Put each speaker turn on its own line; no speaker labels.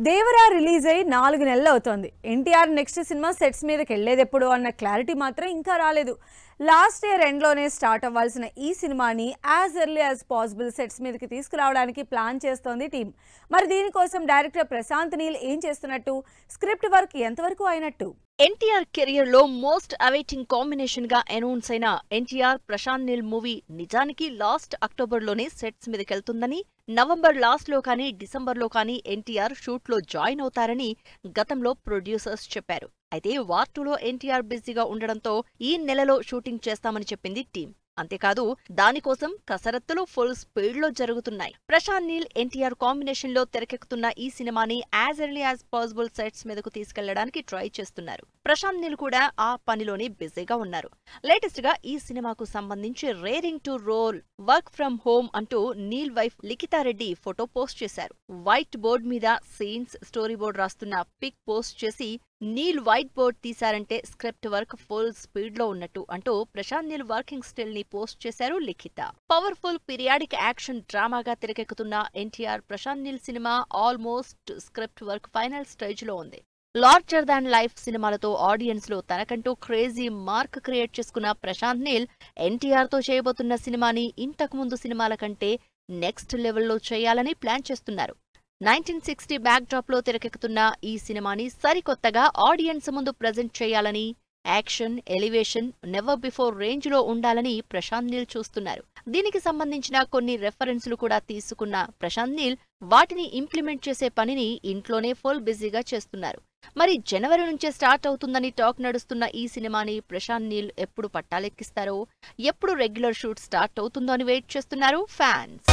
Devara release అయ్యి 4 నెలలు అవుతోంది. ఎన్టీఆర్ నెక్స్ట్ సినిమా సెట్స్ మీదకి వెళ్ళేదెప్పుడు అన్న క్లారిటీ మాత్రం ఇంకా రాలేదు. లాస్ట్ ఇయర్ ఎండ్లోనే స్టార్ట్ అవ్వాల్సిన ఈ సినిమాని as early as possible sets మీదకి తీసుకురావడానికి ప్లాన్ చేస్తోంది టీం. మరి దీనికోసం డైరెక్టర్ ప్రశాంత్ నీల్ ఏం చేస్తున్నట్టు, స్క్రిప్ట్ వర్క్ ఎంతవరకు అయినట్టు?
ఎన్టీఆర్ కెరియర్ లో మోస్ట్ అవైటింగ్ కాంబినేషన్ గా అనౌన్స్ అయిన ఎన్టీఆర్ ప్రశాంత్ నీల్ మూవీ నిజానికి లాస్ట్ అక్టోబర్ లోనే సెట్స్ మీదకెళ్తుందని, నవంబర్ లాస్ట్ లో కానీ డిసెంబర్ లో కానీ ఎన్టీఆర్ షూట్ లో జాయిన్ అవుతారని గతంలో ప్రొడ్యూసర్స్ చెప్పారు. అయితే వార్ 2లో ఎన్టీఆర్ బిజీగా ఉండడంతో ఈ నెలలో షూటింగ్ చేస్తామని చెప్పింది టీం. అంతేకాదు దానికోసం కసరత్తులు ఫుల్ స్పీడ్ లో జరుగుతున్నాయి. ప్రశాంత్ నీల్ ఎన్టీఆర్ కాంబినేషన్ లో తెరకెక్కుతున్న ఈ సినిమాని as early as possible sets మీదకు తీసుకెళ్లడానికి ట్రై చేస్తున్నారు. ప్రశాంత్ నీల్ కూడా ఆ పనిలోనే బిజీగా ఉన్నారు. లేటెస్ట్ గా ఈ సినిమాకు సంబంధించి raring to roll work from home అంటూ Neel wife Likhitha Reddy photo post చేశారు. వైట్ బోర్డ్ మీద సీన్స్, స్టోరీ బోర్డ్ రాస్తున్న పిక్ పోస్ట్ చేసి నీల్ వైట్ బోర్డ్ తీశారంటే స్క్రిప్ట్ వర్క్ ఫుల్ స్పీడ్ లో ఉన్నట్టు అంటూ ప్రశాంత్ నీల్ వర్కింగ్ స్టిల్ ని పోస్ట్ చేశారు లిఖిత. పవర్ఫుల్ పీరియాడిక్ యాక్షన్ డ్రామాగా తెరకెక్కుతున్న ఎన్టీఆర్ ప్రశాంత్ నీల్ సినిమా almost script work final stage లో ఉంది. లార్జర్ దాన్ లైఫ్ సినిమాలతో ఆడియన్స్ లో తనకంటూ క్రేజీ మార్క్ క్రియేట్ చేసుకున్న ప్రశాంత్ నీల్ ఎన్టీఆర్ తో చేయబోతున్న సినిమాని ఇంతకుముందు సినిమాల కంటే నెక్స్ట్ లెవెల్లో చేయాలని ప్లాన్ చేస్తున్నారు. 1960 బ్యాక్ డ్రాప్ లో తెరకెక్కుతున్న ఈ సినిమాని సరికొత్తగా ఆడియన్స్ ముందు ప్రెజెంట్ చేయాలని, action, elevation never before range లో ఉండాలని ప్రశాంత్ నీల్ చూస్తున్నారు. దీనికి సంబంధించిన కొన్ని రెఫరెన్స్లు కూడా తీసుకున్న ప్రశాంత్ నీల్ వాటిని ఇంప్లిమెంట్ చేసే పనిని ఇంట్లోనే ఫుల్ బిజీగా చేస్తున్నారు. మరి జనవరి నుంచే స్టార్ట్ అవుతుందని టాక్ నడుస్తున్న ఈ సినిమాని ప్రశాంత్ నీల్ ఎప్పుడు పట్టాలెక్కిస్తారో, ఎప్పుడు రెగ్యులర్ షూట్ స్టార్ట్ అవుతుందో అని వెయిట్ చేస్తున్నారు ఫ్యాన్స్.